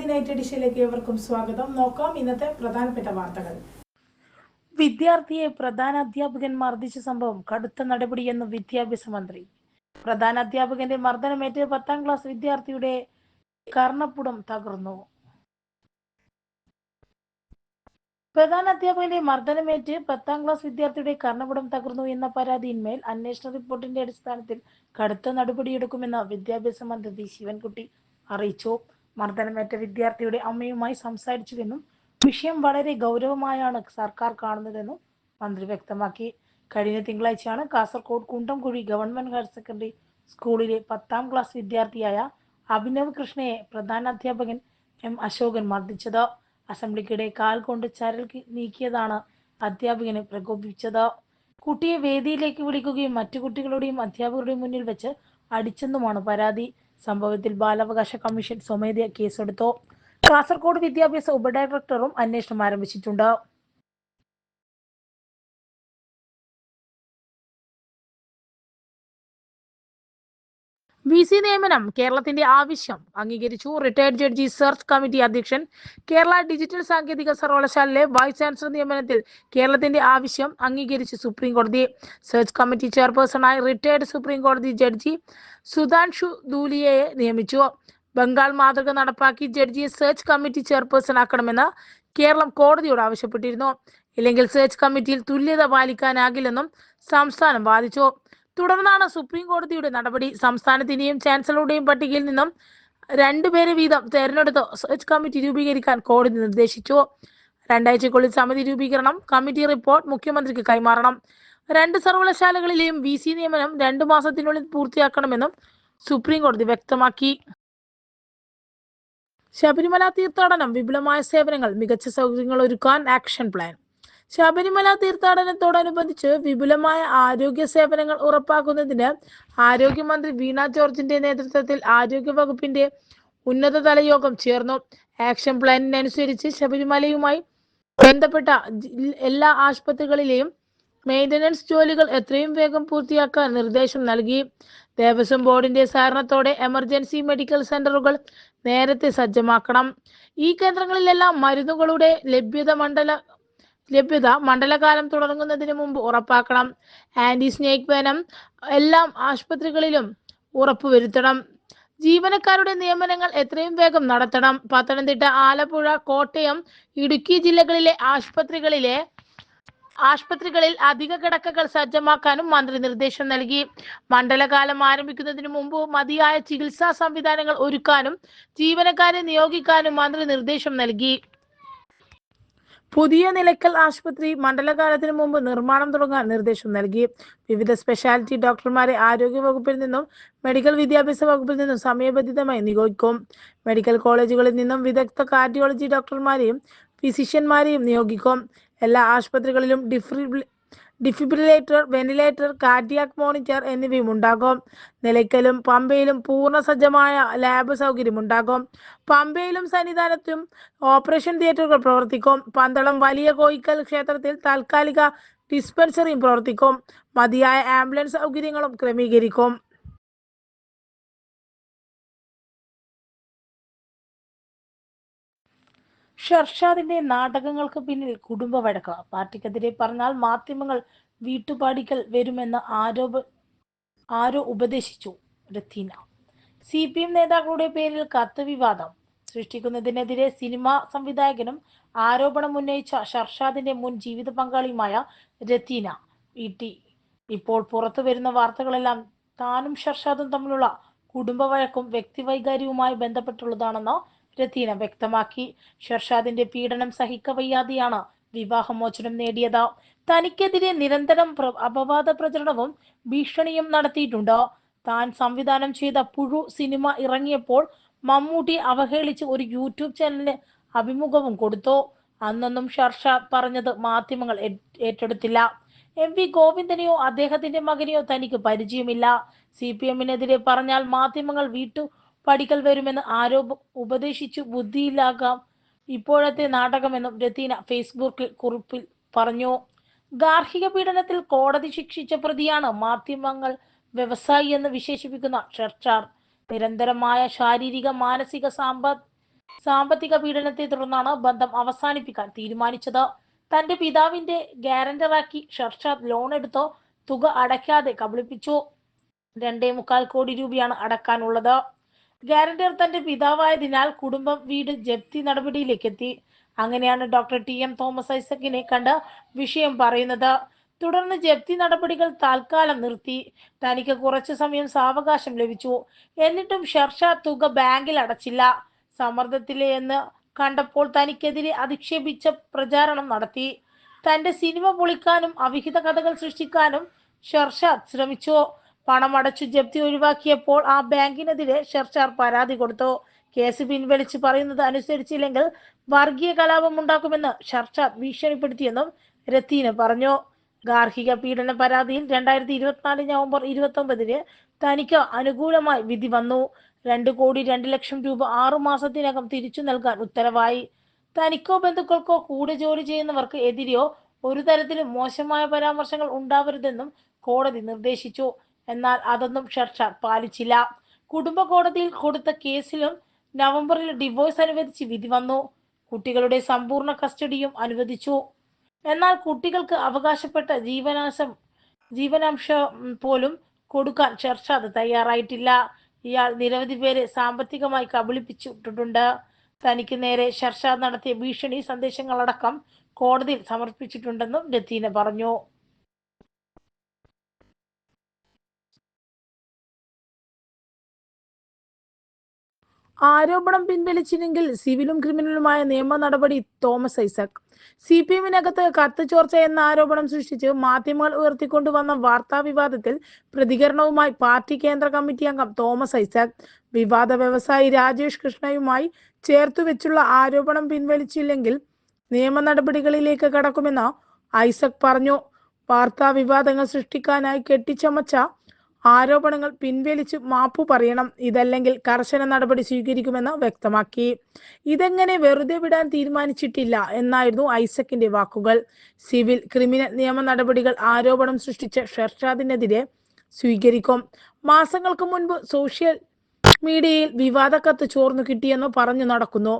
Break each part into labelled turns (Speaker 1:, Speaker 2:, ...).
Speaker 1: പരാതി നൈറ്റ് എഡിഷനിലേക്ക് ഏവർക്കും സ്വാഗതം. നോക്കാം ഇന്നത്തെ പ്രധാനപ്പെട്ട വാർത്തകൾ. വിദ്യാർത്ഥിയെ പ്രധാന അധ്യാപകൻ മർദ്ദിച്ച സംഭവം കടുത്ത നടപടിയെന്ന് വിദ്യാഭ്യാസ മന്ത്രി. പ്രധാന അധ്യാപകന്റെ മർദ്ദനമേറ്റ് 10ാം ക്ലാസ് വിദ്യാർത്ഥിയുടെ കർണപുടം തകർന്നു. പ്രധാന അധ്യാപകന്റെ മർദ്ദനമേറ്റ് 10ാം ക്ലാസ് വിദ്യാർത്ഥിയുടെ കർണപുടം തകർന്നു എന്ന പരാതിയിന്മേൽ അന്വേഷണ റിപ്പോർട്ടിന്റെ അടിസ്ഥാനത്തിൽ കടുത്ത നടപടിയെടുക്കുമെന്ന് വിദ്യാഭ്യാസ മന്ത്രി വി ശിവൻകുട്ടി അറിയിച്ചു. മർദ്ദനമേറ്റ വിദ്യാർത്ഥിയുടെ അമ്മയുമായി സംസാരിച്ചുവെന്നും വിഷയം വളരെ ഗൗരവമായാണ് സർക്കാർ കാണുന്നതെന്നും മന്ത്രി വ്യക്തമാക്കി. കഴിഞ്ഞ തിങ്കളാഴ്ചയാണ് Kasaragod Kundamkuzhi government higher secondary സ്കൂളിലെ 10ാം ക്ലാസ് വിദ്യാർത്ഥിയായ അഭിനവ് കൃഷ്ണയെ പ്രധാനാധ്യാപകൻ എം അശോകൻ മർദ്ദിച്ചത്. അസംബ്ലിക്കിടെ കാൽ കൊണ്ട് ചരൽ നീക്കിയതാണ് അധ്യാപകനെ പ്രകോപിപ്പിച്ചത്. കുട്ടിയെ വേദിയിലേക്ക് വിളിക്കുകയും മറ്റു കുട്ടികളുടെയും അധ്യാപകരുടെയും മുന്നിൽ വെച്ച് അടിച്ചെന്നുമാണ് പരാതി. സംഭവത്തിൽ ബാലാവകാശ കമ്മീഷൻ സ്വമേധയാ കേസെടുത്തു. കാസർഗോഡ് വിദ്യാഭ്യാസ ഉപഡയറക്ടറും അന്വേഷണം ആരംഭിച്ചിട്ടുണ്ട്. VC നിയമനം കേരളത്തിന്റെ ആവശ്യം അംഗീകരിച്ചു. റിട്ടയർഡ് ജഡ്ജി സെർച്ച് കമ്മിറ്റി അധ്യക്ഷൻ. കേരള ഡിജിറ്റൽ സാങ്കേതിക സർവകലാശാലയിലെ വൈസ് ചാൻസലർ നിയമനത്തിൽ കേരളത്തിന്റെ ആവശ്യം അംഗീകരിച്ച് സുപ്രീം കോടതി. സെർച്ച് കമ്മിറ്റി ചെയർപേഴ്സണായി റിട്ടയർഡ് സുപ്രീം കോടതി ജഡ്ജി സുധാൻഷു ധൂലിയയെ നിയമിച്ചു. ബംഗാൾ മാതൃക നടപ്പാക്കി ജഡ്ജിയെ സെർച്ച് കമ്മിറ്റി ചെയർപേഴ്സൺ ആക്കണമെന്ന് കേരളം കോടതിയോട് ആവശ്യപ്പെട്ടിരുന്നു. ഇല്ലെങ്കിൽ സെർച്ച് കമ്മിറ്റിയിൽ തുല്യത പാലിക്കാനാകില്ലെന്നും സംസ്ഥാനം വാദിച്ചു. തുടർന്നാണ് സുപ്രീം കോടതിയുടെ നടപടി. സംസ്ഥാനത്തിന്റെയും ചാൻസലറുടെയും പട്ടികയിൽ നിന്നും 2 പേരെ വീതം തെരഞ്ഞെടുത്ത് സെർച്ച് കമ്മിറ്റി രൂപീകരിക്കാൻ കോടതി നിർദ്ദേശിച്ചു. 2 ആഴ്ചയ്ക്കുള്ളിൽ സമിതി രൂപീകരണം. കമ്മിറ്റി റിപ്പോർട്ട് മുഖ്യമന്ത്രിക്ക് കൈമാറണം. 2 സർവകലാശാലകളിലെയും VC നിയമനം 2 മാസത്തിനുള്ളിൽ പൂർത്തിയാക്കണമെന്നും സുപ്രീം കോടതി വ്യക്തമാക്കി. ശബരിമല തീർത്ഥാടനം വിപുലമായ സേവനങ്ങൾ, മികച്ച സൗകര്യങ്ങൾ ഒരുക്കാൻ ആക്ഷൻ പ്ലാൻ. ശബരിമല തീർത്ഥാടനത്തോടനുബന്ധിച്ച് വിപുലമായ ആരോഗ്യ സേവനങ്ങൾ ഉറപ്പാക്കുന്നതിന് ആരോഗ്യമന്ത്രി വീണ ജോർജിന്റെ നേതൃത്വത്തിൽ ആരോഗ്യ വകുപ്പിന്റെ ഉന്നതതല യോഗം ചേർന്നു. ആക്ഷൻ പ്ലാനിനനുസരിച്ച് ശബരിമലയുമായി ബന്ധപ്പെട്ട എല്ലാ ആശുപത്രികളിലെയും മെയിൻ്റനൻസ് ജോലികൾ എത്രയും വേഗം പൂർത്തിയാക്കാൻ നിർദ്ദേശം നൽകി. ദേവസ്വം ബോർഡിന്റെ സഹകരണത്തോടെ എമർജൻസി മെഡിക്കൽ സെന്ററുകൾ നേരത്തെ സജ്ജമാക്കണം. ഈ കേന്ദ്രങ്ങളിലെല്ലാം മരുന്നുകളുടെ ലഭ്യത മണ്ഡലകാലം തുടങ്ങുന്നതിന് മുമ്പ് ഉറപ്പാക്കണം. ആന്റി സ്നേക് വെനം എല്ലാ ആശുപത്രികളിലും ഉറപ്പുവരുത്തണം. ജീവനക്കാരുടെ നിയമനങ്ങൾ എത്രയും വേഗം നടത്തണം. പത്തനംതിട്ട, ആലപ്പുഴ, കോട്ടയം, ഇടുക്കി ജില്ലകളിലെ ആശുപത്രികളിൽ അധിക കിടക്കകൾ സജ്ജമാക്കാനും മന്ത്രി നിർദ്ദേശം നൽകി. മണ്ഡലകാലം ആരംഭിക്കുന്നതിന് മുമ്പ് മതിയായ ചികിത്സാ സംവിധാനങ്ങൾ ഒരുക്കാനും ജീവനക്കാരെ നിയോഗിക്കാനും മന്ത്രി നിർദ്ദേശം നൽകി. പുതിയ നിലയ്ക്കൽ ആശുപത്രി മണ്ഡലകാലത്തിന് മുമ്പ് നിർമ്മാണം തുടങ്ങാൻ നിർദ്ദേശം നൽകി. വിവിധ സ്പെഷ്യാലിറ്റി ഡോക്ടർമാരെ ആരോഗ്യ വകുപ്പിൽ നിന്നും മെഡിക്കൽ വിദ്യാഭ്യാസ വകുപ്പിൽ നിന്നും സമയബന്ധിതമായി നിയോഗിക്കും. മെഡിക്കൽ കോളേജുകളിൽ നിന്നും വിദഗ്ധ കാർഡിയോളജി ഡോക്ടർമാരെയും ഫിസിഷ്യന്മാരെയും നിയോഗിക്കും. എല്ലാ ആശുപത്രികളിലും ഡിഫിബ്രിലേറ്റർ, വെന്റിലേറ്റർ, കാർഡിയാക് മോണിറ്റർ എന്നിവയും ഉണ്ടാകും. നിലയ്ക്കലും പമ്പയിലും പൂർണ്ണ സജ്ജമായ ലാബ് സൗകര്യം ഉണ്ടാകും. പമ്പയിലും സന്നിധാനത്തും ഓപ്പറേഷൻ തിയേറ്ററുകൾ പ്രവർത്തിക്കും. പന്തളം വലിയ കോയിക്കൽ ക്ഷേത്രത്തിൽ താൽക്കാലിക ഡിസ്പെൻസറിയും പ്രവർത്തിക്കും. മതിയായ ആംബുലൻസ് സൗകര്യങ്ങളും ക്രമീകരിക്കും. ഷർഷാദിന്റെ നാടകങ്ങൾക്ക് പിന്നിൽ കുടുംബ വഴക്ക്. പാർട്ടിക്കെതിരെ പറഞ്ഞാൽ മാധ്യമങ്ങൾ വീട്ടുപാടിക്കൽ വരുമെന്ന് ആരോ ഉപദേശിച്ചു. രത്തീന. CPM നേതാക്കളുടെ പേരിൽ കത്ത് വിവാദം സൃഷ്ടിക്കുന്നതിനെതിരെ സിനിമാ സംവിധായകനും ആരോപണം ഉന്നയിച്ച ഷർഷാദിന്റെ മുൻ ജീവിത പങ്കാളിയുമായ രത്തീന ET. ഇപ്പോൾ പുറത്തു വരുന്ന വാർത്തകളെല്ലാം താനും ഷർഷാദും തമ്മിലുള്ള കുടുംബ വഴക്കും വ്യക്തിവൈകാര്യവുമായി ബന്ധപ്പെട്ടുള്ളതാണെന്ന് രത്തീന വ്യക്തമാക്കി. ഷർഷാദിന്റെ പീഡനം സഹിക്കവയ്യാതെയാണ് വിവാഹമോചനം നേടിയത്. തനിക്കെതിരെ നിരന്തരം അപവാദ പ്രചരണവും ഭീഷണിയും നടത്തിയിട്ടുണ്ട്. താൻ സംവിധാനം ചെയ്ത പുഴു സിനിമ ഇറങ്ങിയപ്പോൾ മമ്മൂട്ടി അവഹേളിച്ച് ഒരു യൂട്യൂബ് ചാനലിന് അഭിമുഖവും കൊടുത്തു. അന്നൊന്നും ഷർഷാദ് പറഞ്ഞത് മാധ്യമങ്ങൾ ഏറ്റെടുത്തില്ല. MV ഗോവിന്ദനെയോ അദ്ദേഹത്തിന്റെ മകനെയോ തനിക്ക് പരിചയമില്ല. CPMനെതിരെ പറഞ്ഞാൽ മാധ്യമങ്ങൾ വീട്ടുപടിക്കൽ വരുമെന്ന് ഉപദേശിച്ചു ബുദ്ധിയില്ലാകാം ഇപ്പോഴത്തെ നാടകമെന്നും രത്തീന ഫേസ്ബുക്കിൽ കുറിപ്പിൽ പറഞ്ഞു. ഗാർഹിക പീഡനത്തിൽ കോടതി ശിക്ഷിച്ച പ്രതിയാണ് മാധ്യമങ്ങൾ വ്യവസായി എന്ന് വിശേഷിപ്പിക്കുന്ന ഷർഷാദ്. നിരന്തരമായ ശാരീരിക, മാനസിക, സാമ്പത്തിക പീഡനത്തെ തുടർന്നാണ് ബന്ധം അവസാനിപ്പിക്കാൻ തീരുമാനിച്ചത്. തന്റെ പിതാവിന്റെ ഗ്യാരണ്ടറാക്കി ഷർഷാദ് ലോൺ എടുത്തോ തുക അടയ്ക്കാതെ കബളിപ്പിച്ചു. 2.25 കോടി രൂപയാണ് അടക്കാനുള്ളത്. ഗ്യാരണ്ടർ തന്റെ പിതാവായതിനാൽ കുടുംബം വീട് ജപ്തി നടപടിയിലേക്ക് എത്തി. അങ്ങനെയാണ് ഡോക്ടർ TM തോമസ് ഐസക്കിനെ കണ്ട് വിഷയം പറയുന്നത്. തുടർന്ന് ജപ്തി നടപടികൾ താൽക്കാലം നിർത്തി. തനിക്ക് കുറച്ചു സമയം സാവകാശം ലഭിച്ചു. എന്നിട്ടും ഷർഷാദ് തുക ബാങ്കിൽ അടച്ചില്ല. സമ്മർദ്ദത്തിലെ എന്ന് കണ്ടപ്പോൾ തനിക്കെതിരെ അധിക്ഷേപിച്ച പ്രചാരണം നടത്തി. തന്റെ സിനിമ പൊളിക്കാനും അവിഹിത കഥകൾ സൃഷ്ടിക്കാനും ഷർഷാദ് ശ്രമിച്ചു. പണം അടച്ചു ജപ്തി ഒഴിവാക്കിയപ്പോൾ ആ ബാങ്കിനെതിരെ ഷർഷാദ് പരാതി കൊടുത്തു. കേസ് പിൻവലിച്ച് പറയുന്നത് അനുസരിച്ചില്ലെങ്കിൽ വർഗീയ കലാപം ഉണ്ടാക്കുമെന്ന് ഷർഷാദ് ഭീഷണിപ്പെടുത്തിയെന്നും രത്തീന പറഞ്ഞു. ഗാർഹിക പീഡന പരാതിയിൽ 2024 നവംബർ 29 തനിക്ക് അനുകൂലമായി വിധി വന്നു. 2,02,00,000 രൂപ 6 മാസത്തിനകം തിരിച്ചു നൽകാൻ ഉത്തരവായി. തനിക്കോ ബന്ധുക്കൾക്കോ കൂടെ ജോലി ചെയ്യുന്നവർക്ക് എതിരെയോ ഒരു തരത്തിലും മോശമായ പരാമർശങ്ങൾ ഉണ്ടാവരുതെന്നും കോടതി നിർദ്ദേശിച്ചു. എന്നാൽ അതൊന്നും ഷർഷാദ് പാലിച്ചില്ല. കുടുംബ കോടതിയിൽ കൊടുത്ത കേസിലും നവംബറിൽ ഡിവോഴ്സ് അനുവദിച്ച് വിധി വന്നു. കുട്ടികളുടെ സമ്പൂർണ്ണ കസ്റ്റഡിയും അനുവദിച്ചു. എന്നാൽ കുട്ടികൾക്ക് അവകാശപ്പെട്ട ജീവനാംശം പോലും കൊടുക്കാൻ ഷർഷാദ് തയ്യാറായിട്ടില്ല. ഇയാൾ നിരവധി പേരെ സാമ്പത്തികമായി കബളിപ്പിച്ചിട്ടുണ്ട്. തനിക്ക് നേരെ ഷർഷാദ് നടത്തിയ ഭീഷണി സന്ദേശങ്ങളടക്കം കോടതിയിൽ സമർപ്പിച്ചിട്ടുണ്ടെന്നും രത്തീന പറഞ്ഞു. ആരോപണം പിൻവലിച്ചില്ലെങ്കിൽ സിവിലും ക്രിമിനലുമായ നിയമ നടപടി തോമസ് ഐസക്. CPM-നകത്ത് കത്ത് ചോർച്ച എന്ന ആരോപണം സൃഷ്ടിച്ച് മാധ്യമങ്ങൾ ഉയർത്തിക്കൊണ്ടുവന്ന വാർത്താ വിവാദത്തിൽ പ്രതികരണവുമായി പാർട്ടി കേന്ദ്ര കമ്മിറ്റി അംഗം തോമസ് ഐസക്. വിവാദ വ്യവസായി രാജേഷ് കൃഷ്ണയുമായി ചേർത്തുവെച്ചുള്ള ആരോപണം പിൻവലിച്ചില്ലെങ്കിൽ നിയമ നടപടികളിലേക്ക് കടക്കുമെന്ന് ഐസക് പറഞ്ഞു. വാർത്താ വിവാദങ്ങൾ സൃഷ്ടിക്കാനായി കെട്ടിച്ചമച്ച ആരോപണങ്ങൾ പിൻവലിച്ച് മാപ്പു പറയണം, ഇതല്ലെങ്കിൽ കർശന നടപടി സ്വീകരിക്കുമെന്ന് വ്യക്തമാക്കി. ഇതെങ്ങനെ വെറുതെ വിടാൻ തീരുമാനിച്ചിട്ടില്ല എന്നായിരുന്നു ഐസക്കിന്റെ വാക്കുകൾ. സിവിൽ ക്രിമിനൽ നിയമ നടപടികൾ ആരോപണം സൃഷ്ടിച്ച ഷർഷാദിനെതിരെ സ്വീകരിക്കും. മാസങ്ങൾക്ക് മുൻപ് സോഷ്യൽ മീഡിയയിൽ വിവാദ കത്ത് ചോർന്നു കിട്ടിയെന്ന് പറഞ്ഞു നടക്കുന്നു.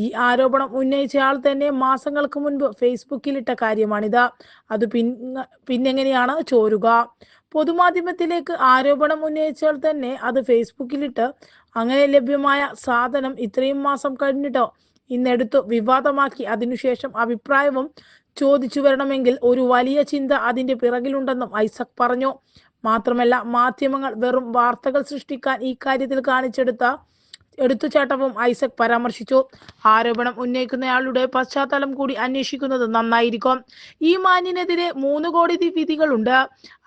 Speaker 1: ഈ ആരോപണം ഉന്നയിച്ചയാൾ തന്നെ മാസങ്ങൾക്ക് മുൻപ് ഫേസ്ബുക്കിലിട്ട കാര്യമാണിത്. അത് പിന്നെങ്ങനെയാണ് ചോരുക? പൊതുമാധ്യമത്തിലേക്ക് ആരോപണം ഉന്നയിച്ചാൽ തന്നെ അത് ഫേസ്ബുക്കിലിട്ട് അങ്ങനെ ലഭ്യമായ സാധനം ഇത്രയും മാസം കഴിഞ്ഞിട്ടോ ഇന്നെടുത്ത് വിവാദമാക്കി അതിനുശേഷം അഭിപ്രായവും ചോദിച്ചു വരണമെങ്കിൽ ഒരു വലിയ ചിന്ത അതിന്റെ പിറകിലുണ്ടെന്നും ഐസക് പറഞ്ഞു. മാത്രമല്ല, മാധ്യമങ്ങൾ വെറും വാർത്തകൾ സൃഷ്ടിക്കാൻ ഈ കാര്യത്തിൽ കാണിച്ചെടുത്ത എടുത്തുചാട്ടവും ഐസക് പരാമർശിച്ചു. ആരോപണം ഉന്നയിക്കുന്നയാളുടെ പശ്ചാത്തലം കൂടി അന്വേഷിക്കുന്നത് നന്നായിരിക്കും. ഈ മാന്യനെതിരെ 3 കോടതി വിധികളുണ്ട്.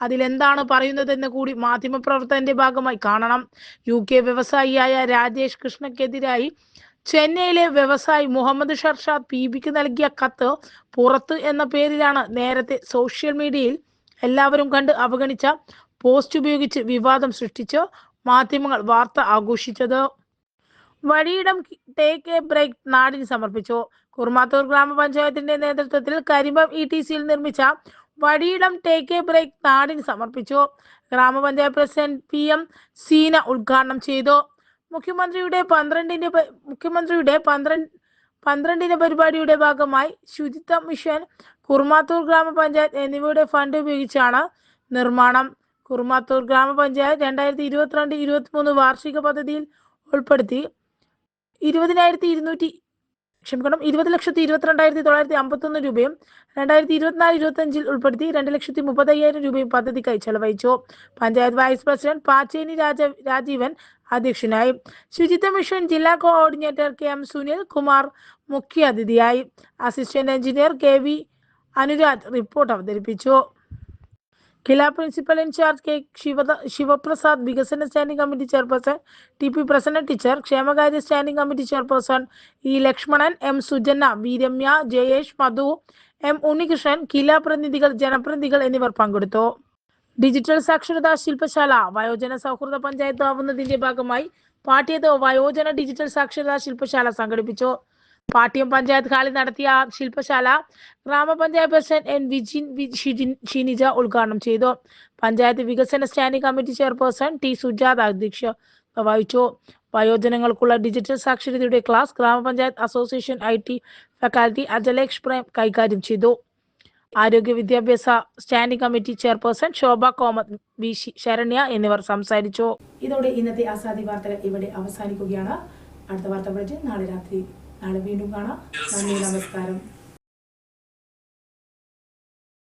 Speaker 1: അതിലെന്താണ് പറയുന്നതെന്ന് കൂടി മാധ്യമപ്രവർത്തകന്റെ ഭാഗമായി കാണണം. UK വ്യവസായിയായ രാജേഷ് കൃഷ്ണയ്ക്കെതിരായി ചെന്നൈയിലെ വ്യവസായി മുഹമ്മദ് ഷർഷാദ് PBക്ക് നൽകിയ കത്ത് പുറത്ത് എന്ന പേരിലാണ് നേരത്തെ സോഷ്യൽ മീഡിയയിൽ എല്ലാവരും കണ്ട് അവഗണിച്ച പോസ്റ്റ് ഉപയോഗിച്ച് വിവാദം സൃഷ്ടിച്ച് മാധ്യമങ്ങൾ വാർത്ത ആഘോഷിച്ചത്. വഴിയിടം ടേക്ക് എ ബ്രേക്ക് നാടിന് സമർപ്പിച്ചു. കുർമാത്തൂർ ഗ്രാമപഞ്ചായത്തിന്റെ നേതൃത്വത്തിൽ കരിമ്പം ETCയിൽ നിർമ്മിച്ച വഴിയിടം ടേക്ക് എ ബ്രേക്ക് നാടിന് സമർപ്പിച്ചു. ഗ്രാമപഞ്ചായത്ത് പ്രസിഡന്റ് PM സീന ഉദ്ഘാടനം ചെയ്തു. മുഖ്യമന്ത്രിയുടെ 12 പരിപാടിയുടെ ഭാഗമായി ശുചിത്വ മിഷൻ, കുർമാത്തൂർ ഗ്രാമപഞ്ചായത്ത് എന്നിവയുടെ ഫണ്ട് ഉപയോഗിച്ചാണ് നിർമ്മാണം. കുർമാത്തൂർ ഗ്രാമപഞ്ചായത്ത് 2022-23 വാർഷിക പദ്ധതിയിൽ ഉൾപ്പെടുത്തി 20,22,951 രൂപയും 2024-25 ഉൾപ്പെടുത്തി 2,30,500 രൂപയും പദ്ധതിക്കായി ചെലവഴിച്ചു. പഞ്ചായത്ത് വൈസ് പ്രസിഡന്റ് പാച്ചേനി രാജീവൻ അധ്യക്ഷനായി. ശുചിത്വ മിഷൻ ജില്ലാ കോർഡിനേറ്റർ KM സുനിൽ കുമാർ മുഖ്യാതിഥിയായി. Assistant engineer KV Anuraj report അവതരിപ്പിച്ചു. ജില്ലാ പ്രിൻസിപ്പൽ ഇൻചാർജ് K ശിവപ്രസാദ്, വികസന standing committee chairperson TP Prasanna teacher, ക്ഷേമകാര്യ standing committee chairperson E Lakshmanan, M Sujanna, B Ramya, Jayesh, Madhu, M Unnikrishnan, ജില്ലാ പ്രതിനിധികൾ, ജനപ്രതിനിധികൾ എന്നിവർ പങ്കെടുത്തു. ഡിജിറ്റൽ സാക്ഷരതാ ശില്പശാല. വയോജന സൗഹൃദ പഞ്ചായത്ത് ആവുന്നതിന്റെ ഭാഗമായി പാട്യത്ത് വയോജന ഡിജിറ്റൽ സാക്ഷരതാ ശില്പശാല സംഘടിപ്പിച്ചു. പാട്യം പഞ്ചായത്ത് ഹാളിൽ നടത്തിയ ശില്പശാല ഗ്രാമപഞ്ചായത്ത് പ്രസിഡന്റ് N ഷിനിജ ഉദ്ഘാടനം ചെയ്തു. പഞ്ചായത്ത് വികസന standing committee chairperson T Sujatha അധ്യക്ഷത വഹിച്ചു. വയോജനങ്ങൾക്കുള്ള ഡിജിറ്റൽ സാക്ഷരതയുടെ ക്ലാസ് ഗ്രാമപഞ്ചായത്ത് അസോസിയേഷൻ IT ഫാക്കൽറ്റി അജലേഷ് പ്രേം കൈകാര്യം ചെയ്തു. ആരോഗ്യ വിദ്യാഭ്യാസ സ്റ്റാൻഡിംഗ് കമ്മിറ്റി ചെയർപേഴ്സൺ ശോഭ കോമത്, വി ശരണ്യ എന്നിവർ സംസാരിച്ചു. ഇതോടെ ഇന്നത്തെ ആസാദി വാർത്തകൾ ഇവിടെ അവസാനിക്കുകയാണ്. അടുത്ത വാർത്ത ബുള്ളറ്റിൻ നാളെ രാത്രി വീണ്ടും കാണാം. നന്ദി, നമസ്കാരം.